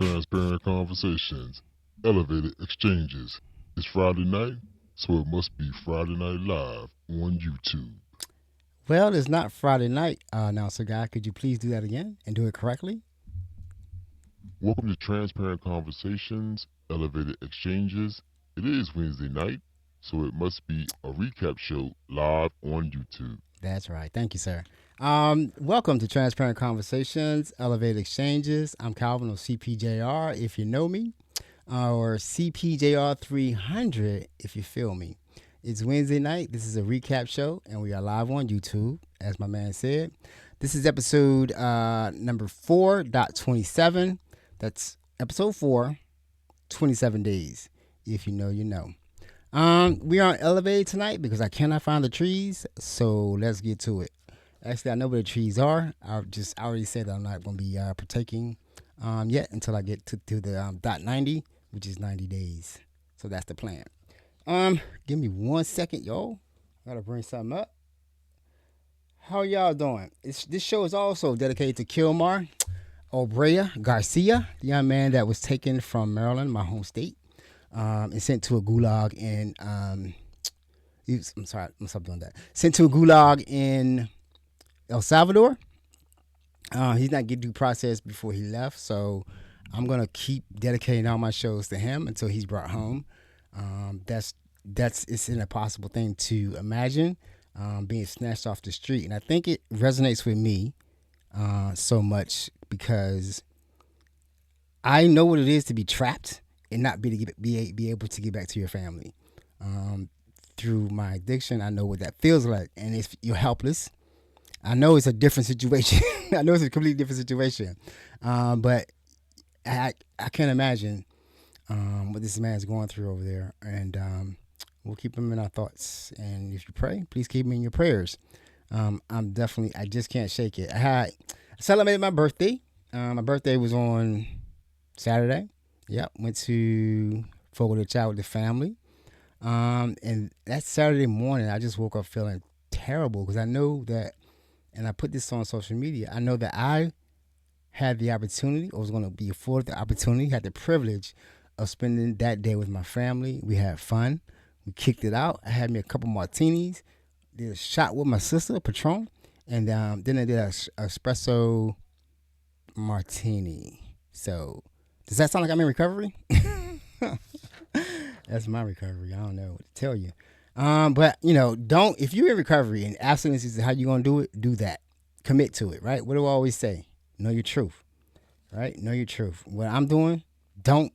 Transparent conversations, elevated exchanges. It's Friday night, so it must be Friday Night Live on YouTube. Well, it's not Friday night, announcer guy. Could you please do that again and do it correctly? Welcome to Transparent Conversations, elevated exchanges. It is Wednesday night, so it must be a recap show live on YouTube. That's right. Thank you, sir. Welcome to Transparent Conversations, Elevated Exchanges. I'm Calvin of CPJR, if you know me, or CPJR 300, if you feel me. It's Wednesday night. This is a recap show, and we are live on YouTube, as my man said. This is episode number 4.27. That's episode 4, 27 days. If you know, you know. We aren't elevated tonight because I cannot find the trees. So let's get to it. Actually, I know where the trees are. I already said that I'm not going to be partaking yet until I get to the dot 90, which is 90 days. So that's the plan. Give me 1 second, y'all. I gotta bring something up. How y'all doing? This show is also dedicated to Kilmar Ábrego García, the young man that was taken from Maryland, my home state, and sent to a gulag in. I'm sorry, I'm stop doing that. Sent to a gulag in El Salvador. He's not getting due process before he left, so I'm gonna keep dedicating all my shows to him until he's brought home. That's it's an impossible thing to imagine, being snatched off the street, and I think it resonates with me so much because I know what it is to be trapped and not be able to get back to your family. Through my addiction, I know what that feels like, and if you're helpless, I know it's a different situation. I know it's a completely different situation, but I can't imagine what this man's going through over there, and we'll keep him in our thoughts. And if you pray, please keep me in your prayers. I just can't shake it. I celebrated my birthday. My birthday was on Saturday. Yep, went to Fogo de Chao with the family. And that Saturday morning, I just woke up feeling terrible because I know that, and I put this on social media, I know that I had the opportunity, or was going to be afforded the opportunity, had the privilege of spending that day with my family. We had fun. We kicked it out. I had me a couple martinis, did a shot with my sister, Patron, and then I did a espresso martini. So, does that sound like I'm in recovery? That's my recovery. I don't know what to tell you. But don't, if you're in recovery and abstinence is how you're gonna do it, do that. Commit to it, right? What do I always say? Know your truth, right? Know your truth. What I'm doing, don't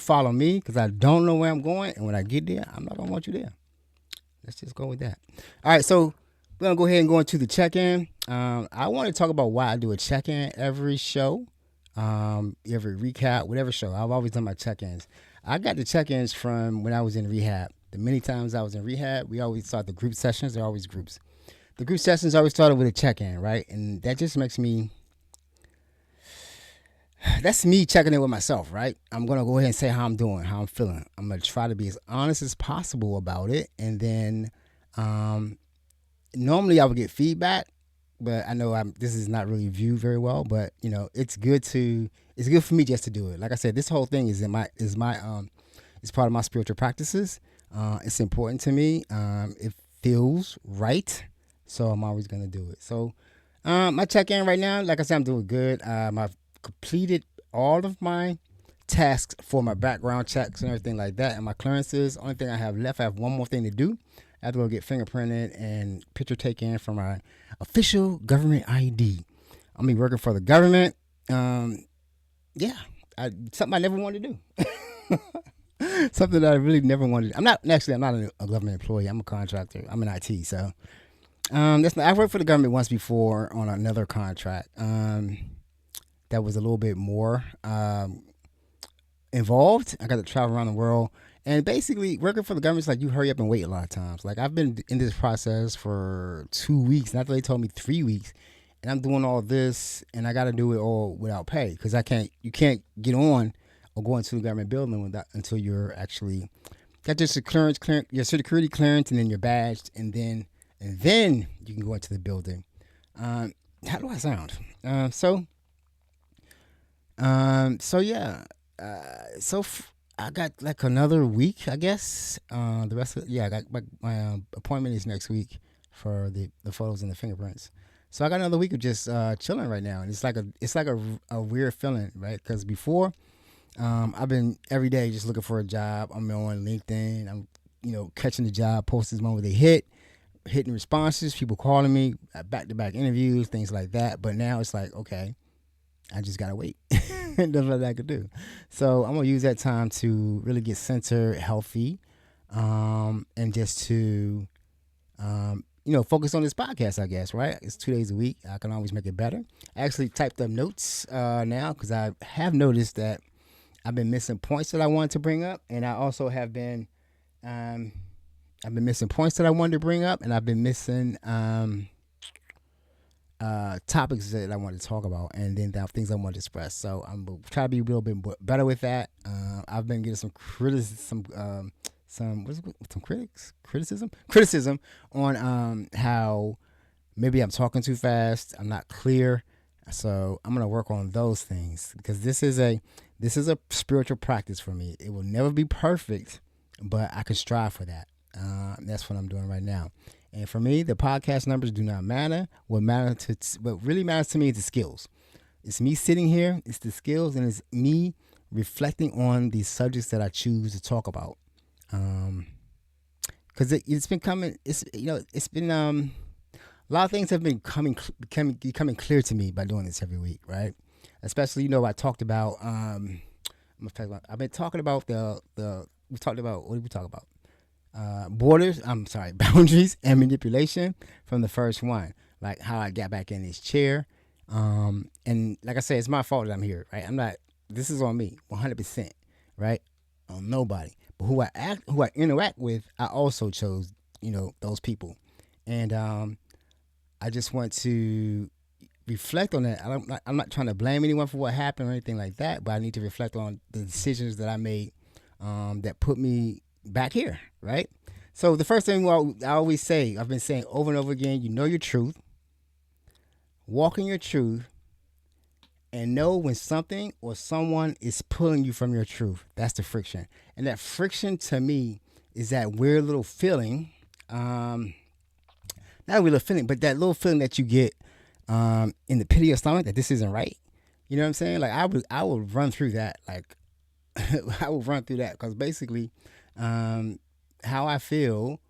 follow me because I don't know where I'm going, and when I get there, I'm not gonna want you there. Let's just go with that. All right, so we're gonna go ahead and go into the check-in. I want to talk about why I do a check-in every show, every recap, whatever show. I've always done my check-ins. I got the check-ins from when I was in rehab. The many times I was in rehab, we always start the group sessions. They're always groups. The group sessions always started with a check-in, right? And that just makes me. That's me checking in with myself, right? I'm gonna go ahead and say how I'm doing, how I'm feeling. I'm gonna try to be as honest as possible about it, and then normally I would get feedback, but I know this is not really viewed very well. But it's good for me just to do it. Like I said, this whole thing is part of my spiritual practices. It's important to me. It feels right, so I'm always gonna do it. So my check in right now, like I said, I'm doing good. I've completed all of my tasks for my background checks and everything like that, and my clearances. Only thing I have left, I have one more thing to do. I have to go get fingerprinted and picture taken for my official government ID. I'm be working for the government. Yeah, something I never wanted to do. Something that I really never wanted. I'm not a government employee. I'm a contractor. I'm in IT. So I've worked for the government once before on another contract. That was a little bit more involved. I got to travel around the world. And basically, working for the government is like you hurry up and wait a lot of times. Like, I've been in this process for 2 weeks. Not that they told me 3 weeks. And I'm doing all this, and I got to do it all without pay. Because you can't get on or go into the government building until you're actually got your your security clearance, and then you're badged. And then you can go into the building. How do I sound? So So yeah, I got like another week, I guess. The rest of yeah, I got my appointment is next week for the photos and the fingerprints. So I got another week of just chilling right now, and it's like a weird feeling, right? Because before, I've been every day just looking for a job. I'm on LinkedIn. I'm catching the job postings when they hitting responses, people calling me, back to back interviews, things like that. But now it's like, okay, I just gotta wait. There's nothing I could do. So I'm gonna use that time to really get centered, healthy, and just to focus on this podcast. I guess right. It's 2 days a week. I can always make it better. I actually typed up notes now because I have noticed that I've been missing points that I wanted to bring up, and I also have been um, I've been missing points that I wanted to bring up, and I've been missing topics that I want to talk about, and then the things I want to express. So I'm trying to be a little bit better with that. I've been getting some criticism on how maybe I'm talking too fast. I'm not clear. So I'm gonna work on those things because this is a spiritual practice for me. It will never be perfect, but I can strive for that. That's what I'm doing right now. And for me, the podcast numbers do not matter. What really matters to me is the skills. It's me sitting here. It's the skills, and it's me reflecting on the subjects that I choose to talk about. Because it's been coming. It's been a lot of things have been becoming clear to me by doing this every week, right? Especially, I talked about. I've been talking about the. We talked about what did we talk about? Borders. I'm sorry, boundaries and manipulation from the first one, like how I got back in this chair. And like I said, it's my fault that I'm here, right? I'm not. This is on me, 100%, right? On nobody, but who I interact with, I also chose, those people, and I just want to reflect on that. I'm not trying to blame anyone for what happened or anything like that, but I need to reflect on the decisions that I made that put me back here, right? So the first thing I always say, I've been saying over and over again, you know your truth, walk in your truth, and know when something or someone is pulling you from your truth. That's the friction. And that friction to me is that weird little feeling, not a weird little feeling, but that little feeling that you get in the pit of your stomach that this isn't right. You know what I'm saying? Like I would run through that. Like I will run through that because basically, how I feel,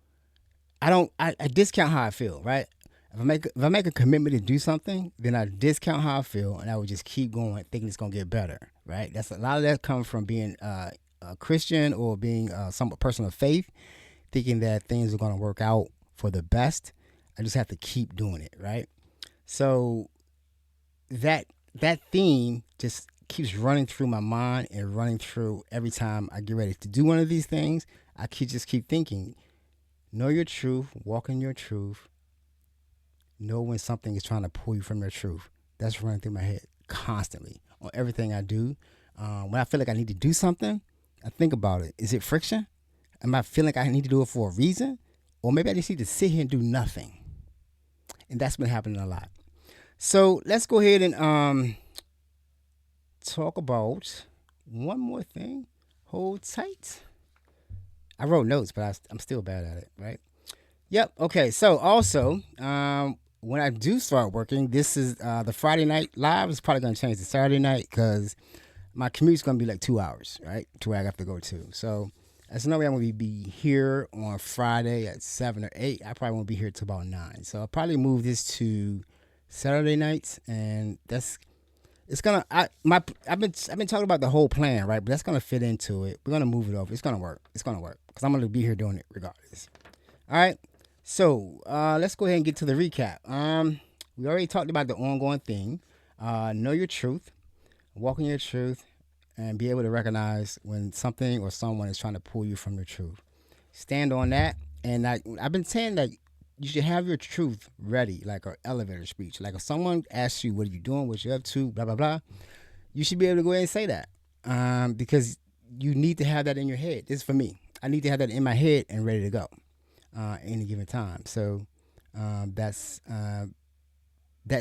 I discount how I feel, right? If I make a commitment to do something, then I discount how I feel, and I would just keep going, thinking it's gonna get better, right? That's a lot of that comes from being a Christian or being some person of faith, thinking that things are gonna work out for the best. I just have to keep doing it, right? So that that theme just keeps running through my mind and running through every time I get ready to do one of these things. Just keep thinking, know your truth, walk in your truth, know when something is trying to pull you from your truth. That's running through my head constantly on everything I do. When I feel like I need to do something, I think about it. Is it friction? Am I feeling like I need to do it for a reason? Or maybe I just need to sit here and do nothing. And that's been happening a lot. So let's go ahead and talk about one more thing. Hold tight. I wrote notes, but I'm still bad at it, right? Yep. Okay. So also, when I do start working, this is the Friday night live is probably going to change to Saturday night because my commute's going to be like 2 hours, right? To where I have to go to. So that's no way I'm going to be here on Friday at 7 or 8. I probably won't be here till about 9. So I'll probably move this to Saturday nights, and that's it's gonna. I've been talking about the whole plan, right? But that's gonna fit into it. We're gonna move it over. It's gonna work. It's gonna work because I'm gonna be here doing it regardless. All right. So let's go ahead and get to the recap. We already talked about the ongoing thing. Know your truth, walk in your truth, and be able to recognize when something or someone is trying to pull you from your truth. Stand on that. And I've been saying that you should have your truth ready, like an elevator speech. Like if someone asks you, "What are you doing? What you up to?" Blah blah blah. You should be able to go ahead and say that because you need to have that in your head. This is for me. I need to have that in my head and ready to go any given time. So that's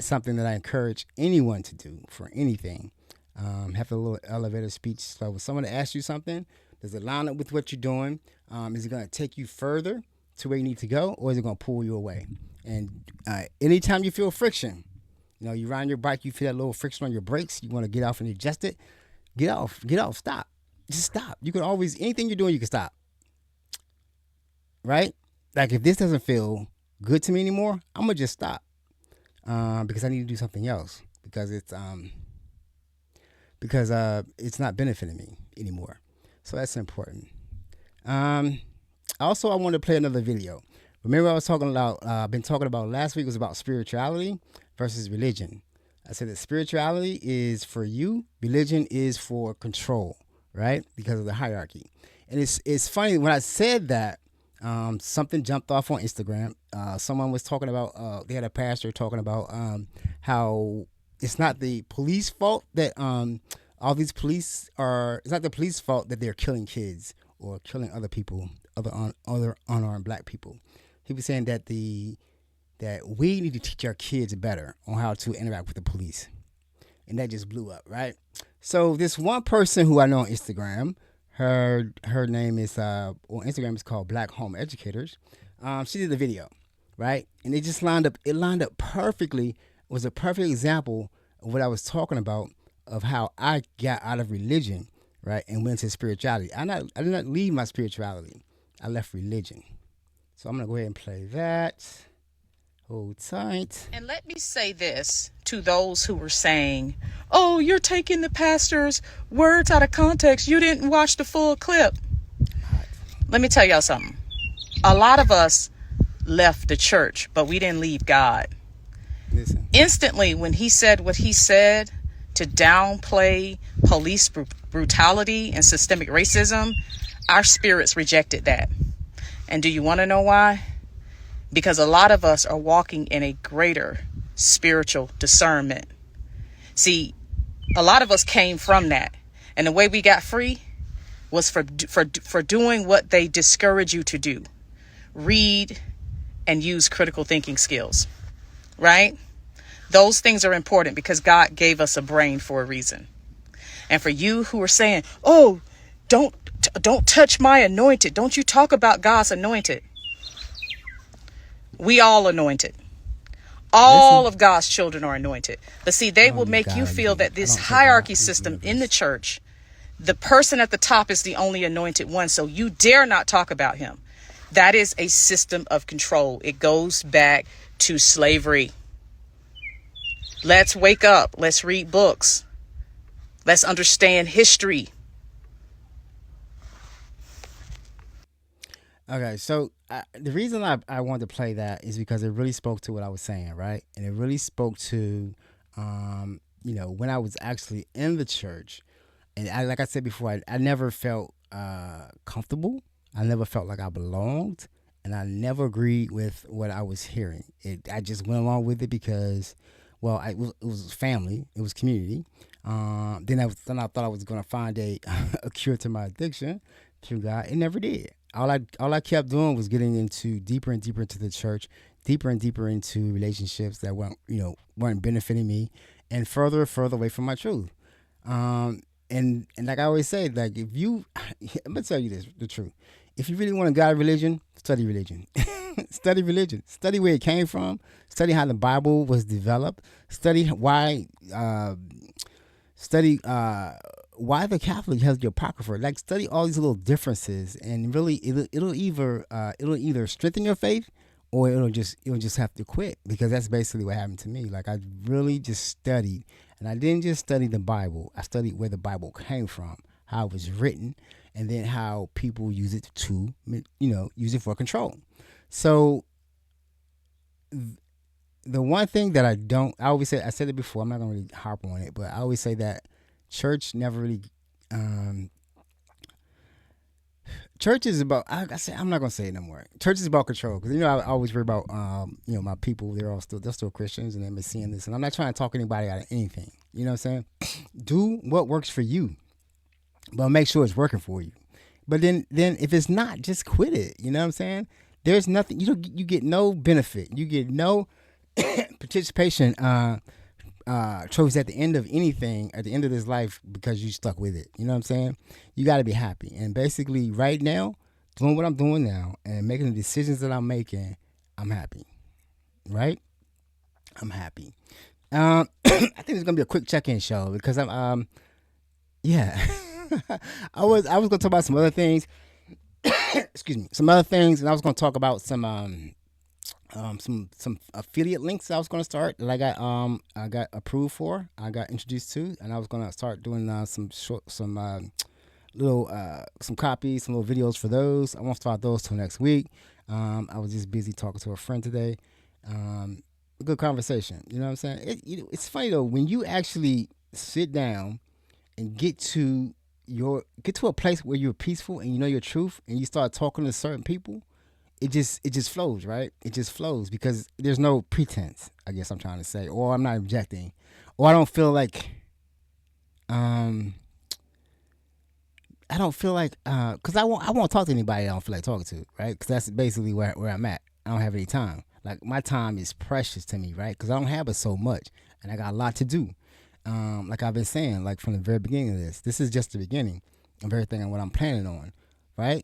something that I encourage anyone to do for anything. Have a little elevator speech. So when someone asks you something, does it line up with what you're doing? Is it going to take you further to where you need to go, or is it going to pull you away? And anytime you feel friction, you ride your bike, you feel that little friction on your brakes, you want to get off and adjust it. Get off, stop. Just stop. You can always, anything you're doing, you can stop. Right? Like if this doesn't feel good to me anymore, I'm going to just stop. Because I need to do something else. Because it's not benefiting me anymore. So that's important. Also, I want to play another video. Remember, I was talking about, been talking about last week was about spirituality versus religion. I said that spirituality is for you, religion is for control, right? Because of the hierarchy. And it's funny when I said that, something jumped off on Instagram. Someone was talking about, they had a pastor talking about how it's not the police fault that all these police are. It's not the police fault that they're killing kids or killing other people, other unarmed black people. He was saying that that we need to teach our kids better on how to interact with the police, and that just blew up, right? So this one person who I know on Instagram, her name is on Instagram is called Black Home Educators. She did a video, right, and it just lined up. It lined up perfectly. It was a perfect example of what I was talking about, of how I got out of religion, right, and went to spirituality. I did not leave my spirituality. I left religion. So I'm going to go ahead and play that. Hold tight. And let me say this to those who were saying, oh, you're taking the pastor's words out of context. You didn't watch the full clip. Let me tell y'all something. A lot of us left the church, but we didn't leave God. Listen. Instantly, when he said what he said to downplay police brutality and systemic racism, our spirits rejected that. And do you want to know why? Because a lot of us are walking in a greater spiritual discernment. See, a lot of us came from that. And the way we got free was for doing what they discourage you to do. Read and use critical thinking skills, right? Those things are important because God gave us a brain for a reason. And for you who are saying, oh, don't touch my anointed. Don't you talk about God's anointed. We all anointed. All of God's children are anointed. But see, they will make you feel that this hierarchy system in the church, the person at the top is the only anointed one. So you dare not talk about him. That is a system of control. It goes back to slavery. Let's wake up. Let's read books. Let's understand history. Okay, so the reason I wanted to play that is because it really spoke to what I was saying, right? And it really spoke to, when I was actually in the church. And like I said before, I never felt comfortable. I never felt like I belonged. And I never agreed with what I was hearing. I just went along with it because, well, it was family. It was community. Then I thought I was going to find a cure to my addiction through God. It never did. All I kept doing was getting into deeper and deeper into the church, deeper and deeper into relationships that weren't benefiting me, and further and further away from my truth. And like I always say, like I'm gonna tell you the truth. If you really want to guide religion, study religion. Study religion. Study where it came from. Study how the Bible was developed. Study why. Why the Catholic has the Apocrypha. Like, study all these little differences, and really it'll either strengthen your faith, or it'll just have to quit, because that's basically what happened to me. Like, I really just studied, and I didn't just study the Bible. I studied where the Bible came from, how it was written, and then how people use it to use it for control. So the one thing that I always say, I said it before, I'm not gonna really harp on it, but I always say that church never really. Church is about. I'm not gonna say it no more. Church is about control, because I always worry about my people. They're still Christians, and they've been seeing this. And I'm not trying to talk anybody out of anything. You know what I'm saying? Do what works for you, but make sure it's working for you. But then if it's not, just quit it. You know what I'm saying? There's nothing. You get no benefit. You get no participation trophies at the end of anything, at the end of this life, because you stuck with it. You know what I'm saying? You got to be happy. And basically, right now, doing what I'm doing now and making the decisions that I'm making, I'm happy. Right? I'm happy. I think it's gonna be a quick check-in show because yeah. I was gonna talk about some other things. Excuse me, some other things, and I was gonna talk about some affiliate links I was gonna start that I got approved for. I got introduced to, and I was gonna start doing some copies, some little videos for those. I won't start those till next week. I was just busy talking to a friend today. A good conversation. You know what I'm saying? It's funny though when you actually sit down and get to a place where you're peaceful and you know your truth and you start talking to certain people. It just flows, right? It just flows because there's no pretense. I guess I'm trying to say, or I'm not objecting, or I don't feel like I don't feel like because I won't talk to anybody I don't feel like talking to, right? Because that's basically where I'm at. I don't have any time. Like my time is precious to me, right? Because I don't have it so much, and I got a lot to do. Like I've been saying, like from the very beginning of this is just the beginning of everything and what I'm planning on, right?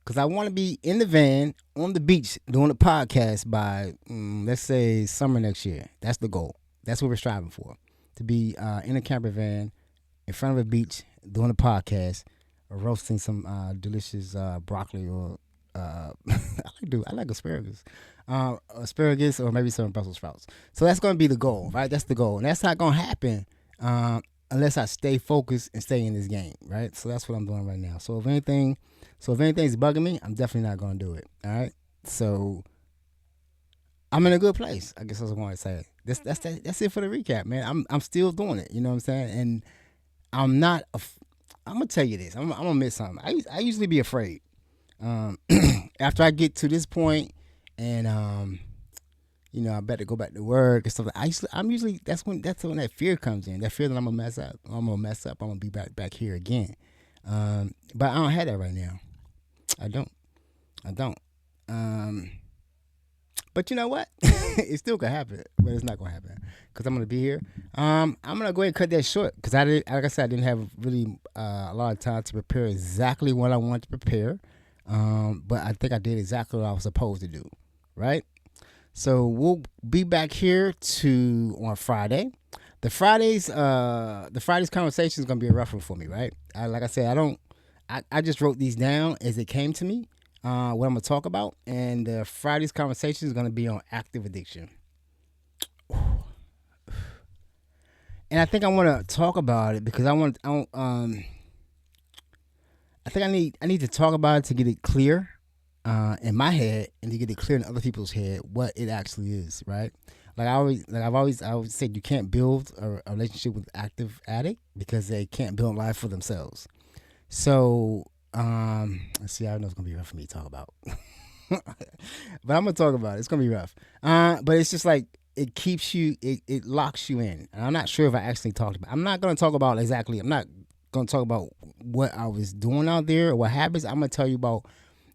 Because I want to be in the van on the beach doing a podcast by let's say summer next year. That's the goal. That's what we're striving for. To be in a camper van in front of a beach doing a podcast, or roasting some delicious broccoli or I like asparagus. Asparagus or maybe some Brussels sprouts. So that's going to be the goal, right? That's the goal. And that's not going to happen unless I stay focused and stay in this game, right? So that's what I'm doing right now. So if anything's bugging me, I'm definitely not going to do it, all right? So I'm in a good place. I guess that's what I want to say. That's it for the recap, man. I'm still doing it, you know what I'm saying? And I'm not I'm going to tell you this. I'm going to admit something. I usually be afraid. After I get to this point and I better go back to work and stuff. I'm usually that's when that fear comes in. That fear that I'm gonna mess up. I'm gonna be back here again. But I don't have that right now. I don't. But you know what? It still could happen, but it's not gonna happen because I'm gonna be here. I'm gonna go ahead and cut that short because like I said, I didn't have really a lot of time to prepare exactly what I wanted to prepare. But I think I did exactly what I was supposed to do, right? So we'll be back here on Friday. The Friday's conversation is gonna be a rough one for me, right? Like I said, I just wrote these down as it came to me, what I'm gonna talk about, and Friday's conversation is gonna be on active addiction. And I think I want to talk about it because I think I need to talk about it to get it clear in my head and to get it clear in other people's head what it actually is, right? I've always said you can't build a relationship with active addict because they can't build life for themselves. So let's see, I know it's gonna be rough for me to talk about, but I'm gonna talk about it. It's gonna be rough, but it's just like it keeps you, it locks you in. And I'm not sure if I actually talked about. I'm not gonna talk about exactly. I'm not gonna talk about what I was doing out there or what happens. I'm gonna tell you about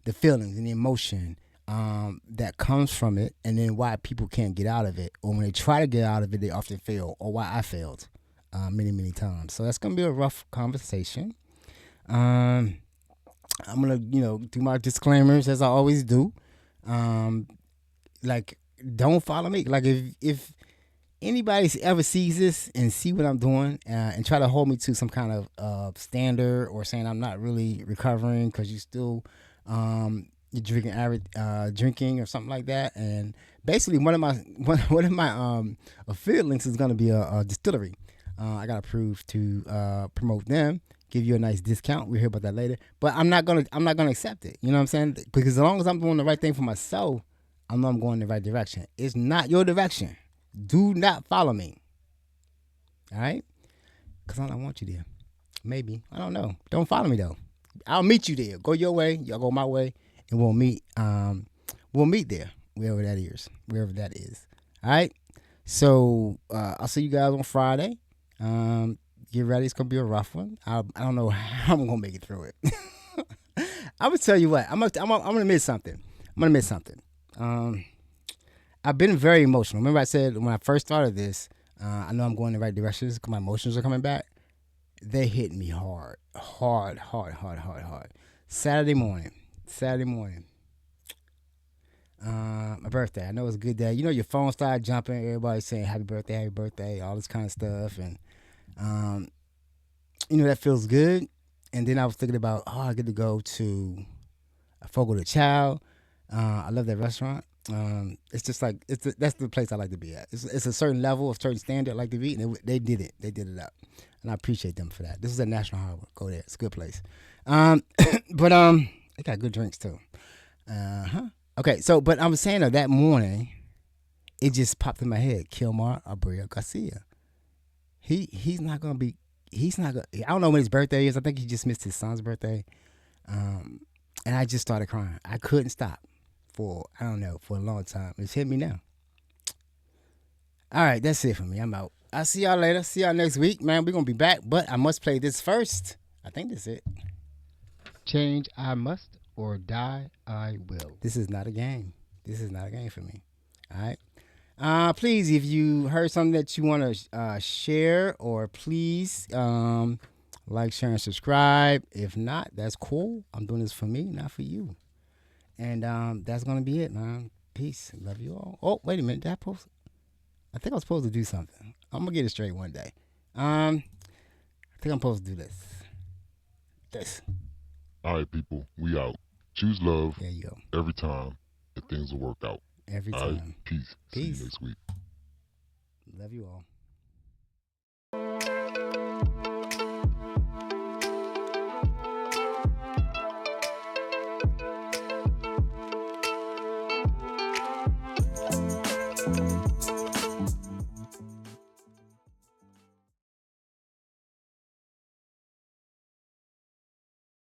the feelings and the emotion that comes from it, and then why people can't get out of it, or when they try to get out of it, they often fail, or why I failed many times. So that's gonna be a rough conversation. I'm gonna do my disclaimers as I always do. Like, don't follow me. Like if anybody ever sees this and see what I'm doing and try to hold me to some kind of standard or saying I'm not really recovering because you still you're drinking or something like that. And basically one of my affiliate links is going to be a distillery. I got approved to promote them, give you a nice discount. We'll hear about that later. But I'm not gonna accept it. You know what I'm saying? Because as long as I'm doing the right thing for myself, I know I'm going in the right direction. It's not your direction. Do not follow me. All right? Because I don't want you there. Maybe. I don't know. Don't follow me, though. I'll meet you there. Go your way. Y'all go my way. And we'll meet. We'll meet there. Wherever that is. All right? So, I'll see you guys on Friday. Get ready. It's going to be a rough one. I don't know how I'm going to make it through it. I'm going to tell you what. I'm going to admit something. I've been very emotional. Remember I said when I first started this, I know I'm going in the right directions because my emotions are coming back. They hit me hard, hard, hard, hard, hard, hard. Saturday morning. My birthday. I know it's a good day. You know, your phone started jumping. Everybody saying happy birthday, all this kind of stuff, and you know that feels good. And then I was thinking about, I get to go to a Fogo de Chao. I love that restaurant. It's just like that's the place I like to be at. It's a certain level, a certain standard I like to be, and they did it. They did it up, and I appreciate them for that. This is at National Harbor. Go there. It's a good place. But they got good drinks too. Okay, so but I was saying that morning, it just popped in my head. Kilmar Ábrego García. He's not gonna be. He's not gonna. I don't know when his birthday is. I think he just missed his son's birthday. And I just started crying. I couldn't stop for I don't know for a long time. It's hit me now. All right, that's it for me. I'm out. I'll see y'all later. See y'all next week, man. We're gonna be back, but I must play this first. I think that's it. Change I must or die I will. This is not a game. This is not a game for me. All right. Please, if you heard something that you want to share, or please like, share, and subscribe. If not, that's cool. I'm doing this for me, not for you. And that's gonna be it, man. Peace. Love you all. Oh, wait a minute. Did I post? I think I was supposed to do something. I'm gonna get it straight one day. I think I'm supposed to do this. All right, people, we out. Choose love. There you go. Every time, and things will work out. Every All time. right, peace. See you next week. Love you all.